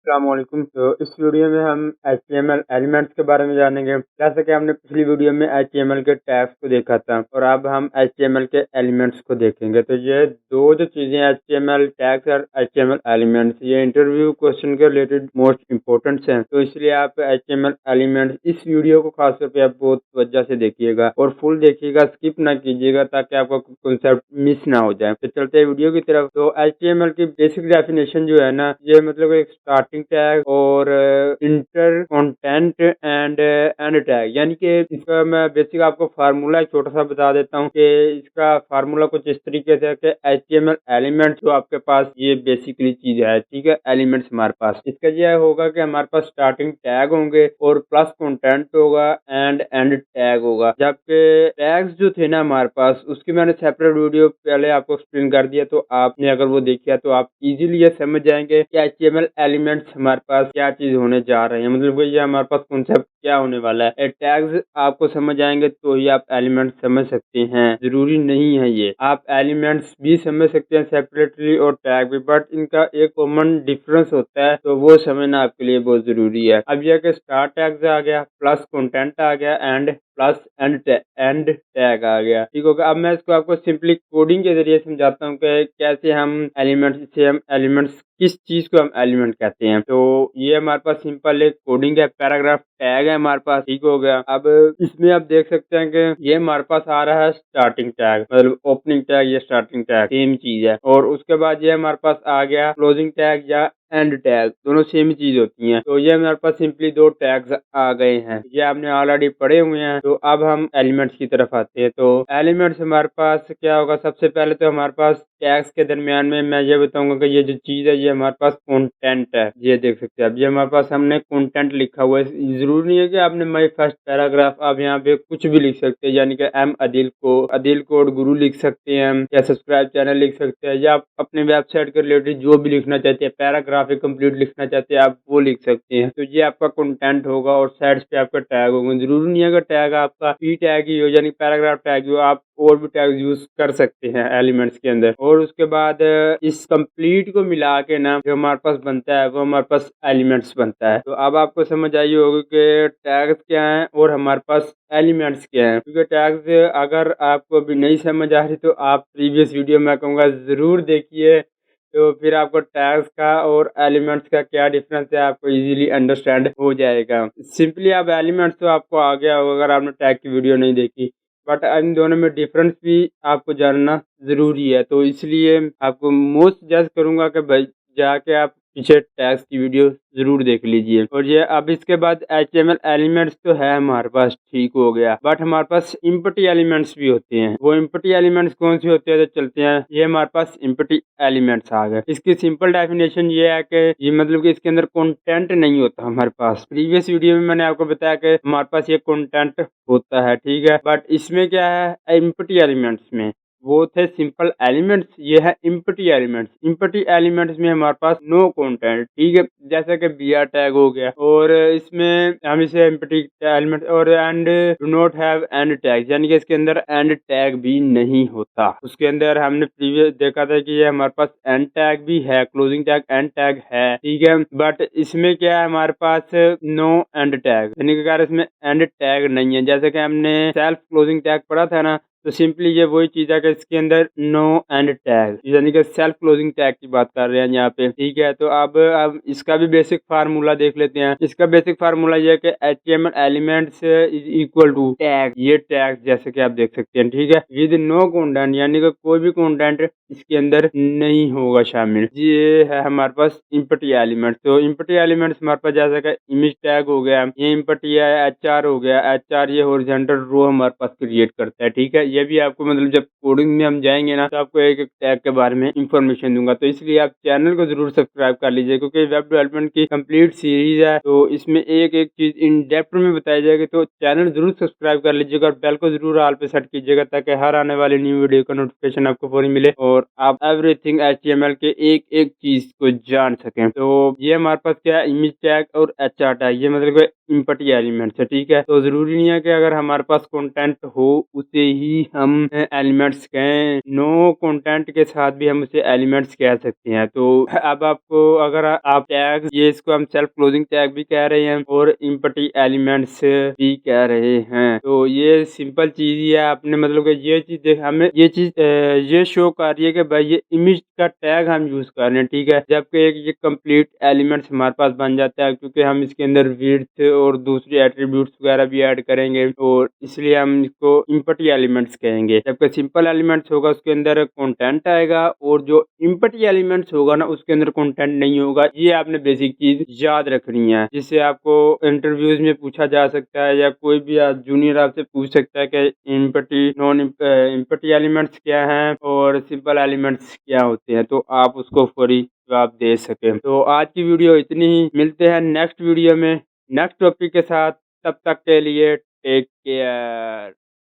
अस्सलामुअलैकुम। तो इस वीडियो में हम HTML एलिमेंट्स के बारे में जानेंगे। जैसा कि हमने पिछली वीडियो में HTML के टैग्स को देखा था और अब हम HTML के एलिमेंट्स को देखेंगे। तो ये दो जो चीजें HTML टैग्स और HTML एलिमेंट्स, ये इंटरव्यू क्वेश्चन के रिलेटेड मोस्ट इंपॉर्टेंट हैं। तो इसलिए आप HTML एलिमेंट्स इस वीडियो को खासतौर पर आप बहुत वजह से देखिएगा और फुल देखिएगा, स्किप ना कीजिएगा ताकि आपका कॉन्सेप्ट मिस ना हो जाए। तो चलते हैं वीडियो की तरफ। तो HTML की बेसिक डेफिनेशन जो है ना, ये मतलब एक स्टार्टिंग टैग और इंटर कंटेंट एंड टैग, यानी कि इसका मैं बेसिक आपको फार्मूला छोटा सा बता देता हूँ कि इसका फार्मूला कुछ इस तरीके से है कि HTML एलिमेंट जो आपके पास ये बेसिकली चीज है, ठीक है। एलिमेंट्स हमारे पास इसका यह होगा कि हमारे पास स्टार्टिंग टैग होंगे और प्लस कंटेंट होगा एंड टैग होगा। जबकि टैग्स जो थे ना हमारे पास, उसकी मैंने सेपरेट वीडियो पहले आपको एक्सप्लेन कर दिया, तो आपने अगर वो देखा तो आप इजीली ये समझ जाएंगे कि HTML एलिमेंट्स हमारे पास क्या चीज होने जा रहे हैं, मतलब ये हमारे पास कॉन्सेप्ट क्या होने वाला है। टैग्स आपको समझ आएंगे तो ही आप एलिमेंट समझ सकते हैं, जरूरी नहीं है ये आप एलिमेंट्स भी समझ सकते हैं सेपरेटली और टैग भी, बट इनका एक कॉमन डिफरेंस होता है, तो वो समझना आपके लिए बहुत जरूरी है। अब यह कि स्टार टैग्स आ गया, प्लस कंटेंट आ गया एंड प्लस एंड टैग आ गया, ठीक होगा। अब मैं इसको आपको सिंपली कोडिंग के जरिए समझाता हूँ कि कैसे हम एलिमेंट्स किस चीज को हम एलिमेंट कहते हैं। तो ये हमारे पास सिंपल एक कोडिंग है, पैराग्राफ टैग है हमारे पास, ठीक हो गया। अब इसमें आप देख सकते हैं कि ये हमारे पास आ रहा है स्टार्टिंग टैग, मतलब ओपनिंग टैग या स्टार्टिंग टैग सेम चीज है, और उसके बाद ये हमारे पास आ गया क्लोजिंग टैग या एंड टैग, दोनों सेम चीज होती हैं। तो ये हमारे पास सिंपली दो टैग्स आ गए हैं, ये आपने ऑलरेडी पढ़े हुए हैं। तो अब हम एलिमेंट्स की तरफ आते हैं। तो एलिमेंट्स हमारे पास क्या होगा, सबसे पहले तो हमारे पास टैग्स के दरमियान में मैं ये बताऊंगा कि ये जो चीज है ये हमारे पास कंटेंट है। ये देख सकते हैं, अब ये हमारे पास हमने कंटेंट लिखा हुआ है। जरूरी नहीं है कि आपने माई फर्स्ट पैराग्राफ, आप यहाँ पे कुछ भी लिख सकते हैं, यानी कि एम अदिल को और गुरु लिख सकते हैं, या सब्सक्राइब चैनल लिख सकते हैं, या आप अपने वेबसाइट के रिलेटेड जो भी लिखना चाहते हैं, पैराग्राफ कंप्लीट लिखना चाहते हैं, आप वो लिख सकते हैं। तो ये आपका कंटेंट होगा और साइड्स पे आपका टैग होगा। जरूरी नहीं है कि टैग आपका पी टैग ही हो, यानी पैराग्राफ टैग ही हो, आप और भी टैग यूज कर सकते हैं एलिमेंट्स के अंदर। और उसके बाद इस कंप्लीट को मिला के ना जो हमारे पास बनता है वो हमारे पास एलिमेंट्स बनता है। तो अब आपको समझ आई होगी कि टैग्स क्या है और हमारे पास एलिमेंट्स क्या है। क्योंकि टैग्स अगर आपको अभी नहीं समझ आ रही तो आप प्रीवियस वीडियो में कहूँगा जरूर देखिए, तो फिर आपको टैग्स का और एलिमेंट्स का क्या डिफरेंस है आपको इजीली अंडरस्टैंड हो जाएगा। सिंपली आप एलिमेंट्स तो आपको आ गया होगा अगर आपने टैग की वीडियो नहीं देखी, बट इन दोनों में डिफरेंस भी आपको जानना जरूरी है। तो इसलिए आपको मोस्ट सजेस्ट करूंगा कि भाई जाके आप पीछे टैग्स की वीडियो जरूर देख लीजिए। और ये अब इसके बाद HTML एलिमेंट्स तो है हमारे पास, ठीक हो गया, बट हमारे पास इम्पटी एलिमेंट्स भी होते हैं। वो इम्पटी एलिमेंट्स कौन से होते हैं, तो चलते हैं। ये हमारे पास इम्पटी एलिमेंट्स आ गए। इसकी सिंपल डेफिनेशन ये है कि ये मतलब कि इसके अंदर कंटेंट नहीं होता हमारे पास। प्रीवियस वीडियो में मैंने आपको बताया कि हमारे पास ये कंटेंट होता है, ठीक है, बट इसमें क्या है, इम्पटी एलिमेंट्स में वो थे सिंपल एलिमेंट्स, ये है इम्पटी एलिमेंट्स। इम्पटी एलिमेंट्स में हमारे पास नो कंटेंट, ठीक है, जैसे कि br टैग हो गया, और इसमें हम इसे इम्पटी एलिमेंट और and do not have and tag, यानी कि इसके अंदर एंड टैग भी नहीं होता। उसके अंदर हमने प्रीवियस देखा था कि ये हमारे पास एंड टैग भी है, क्लोजिंग टैग एंड टैग है, ठीक है, बट इसमें क्या है हमारे पास नो एंड टैग, यानी कि अगर इसमें एंड टैग नहीं है, जैसे कि हमने सेल्फ क्लोजिंग टैग पढ़ा था ना, तो सिंपली ये वही चीज है कि इसके अंदर नो एंड टैग, यानी कि सेल्फ क्लोजिंग टैग की बात कर रहे हैं यहाँ पे, ठीक है। तो अब इसका भी बेसिक फार्मूला देख लेते हैं। इसका बेसिक फार्मूला ये है कि HTML elements is equal to tag, ये टैग जैसे कि आप देख सकते हैं, ठीक है, विद नो कंटेंट, यानी कि कोई भी कंटेंट इसके अंदर नहीं होगा शामिल। ये है हमारे पास इम्पटी एलिमेंट्स। तो इम्पटी एलिमेंट्स हमारे पास जैसे कि इमेज टैग हो गया, ये इम्पटी है, HR हो गया, HR ये हॉरिजॉन्टल रो हमारे पास क्रिएट करता है, ठीक है। ये भी आपको मतलब जब कोडिंग में हम जाएंगे ना तो आपको एक एक टैग के बारे में इंफॉर्मेशन दूंगा। तो इसलिए आप चैनल को जरूर सब्सक्राइब कर लीजिए, क्योंकि वेब डेवलपमेंट की कंप्लीट सीरीज है, तो इसमें एक एक चीज इन डेप्थ में बताई जाएगी। तो चैनल जरूर सब्सक्राइब कर लीजिएगा और बेल को जरूर ऑल पे सेट कीजिएगा, ताकि हर आने वाली न्यू वीडियो का नोटिफिकेशन आपको फौरी मिले और आप एवरीथिंग HTML के एक एक चीज को जान सकें। तो ये हमारे पास क्या है, इमेज टैग और HR टैग, ये मतलब इम्पटी एलिमेंट्स है, ठीक है। तो जरूरी नहीं है कि अगर हमारे पास कंटेंट हो उसे ही हम एलिमेंट्स कहें, नो कंटेंट के साथ भी हम उसे एलिमेंट्स कह सकते हैं। तो अब आपको अगर आप टैग, ये इसको हम सेल्फ क्लोजिंग टैग भी कह रहे हैं और एम्प्टी एलिमेंट्स भी कह रहे हैं। तो ये सिंपल चीज ही है। आपने मतलब कि ये चीज हमें ये चीज ये शो कर रही है कि भाई ये इमेज का टैग हम यूज कर रहे हैं, ठीक है। जबकि एक ये कंप्लीट एलिमेंट्स हमारे पास बन जाता है, क्योंकि हम इसके अंदर विड्थ और दूसरी एट्रीब्यूट्स वगैरह भी ऐड करेंगे, और इसलिए हम इसको इम्पटी एलिमेंट्स कहेंगे। जबकि सिंपल एलिमेंट्स होगा उसके अंदर कंटेंट आएगा, और जो इम्पटी एलिमेंट्स होगा ना उसके अंदर कंटेंट नहीं होगा। ये आपने बेसिक चीज याद रखनी है, जिससे आपको इंटरव्यूज में पूछा जा सकता है, या कोई भी जूनियर आपसे पूछ सकता है कि इम्पटी नॉन इम्पटी एलिमेंट्स क्या हैं और सिंपल एलिमेंट्स क्या होते हैं, तो आप उसको फौरी जवाब दे सके। तो आज की वीडियो इतनी ही, मिलते हैं नेक्स्ट वीडियो में नेक्स्ट टॉपिक के साथ। तब तक के लिए टेक केयर।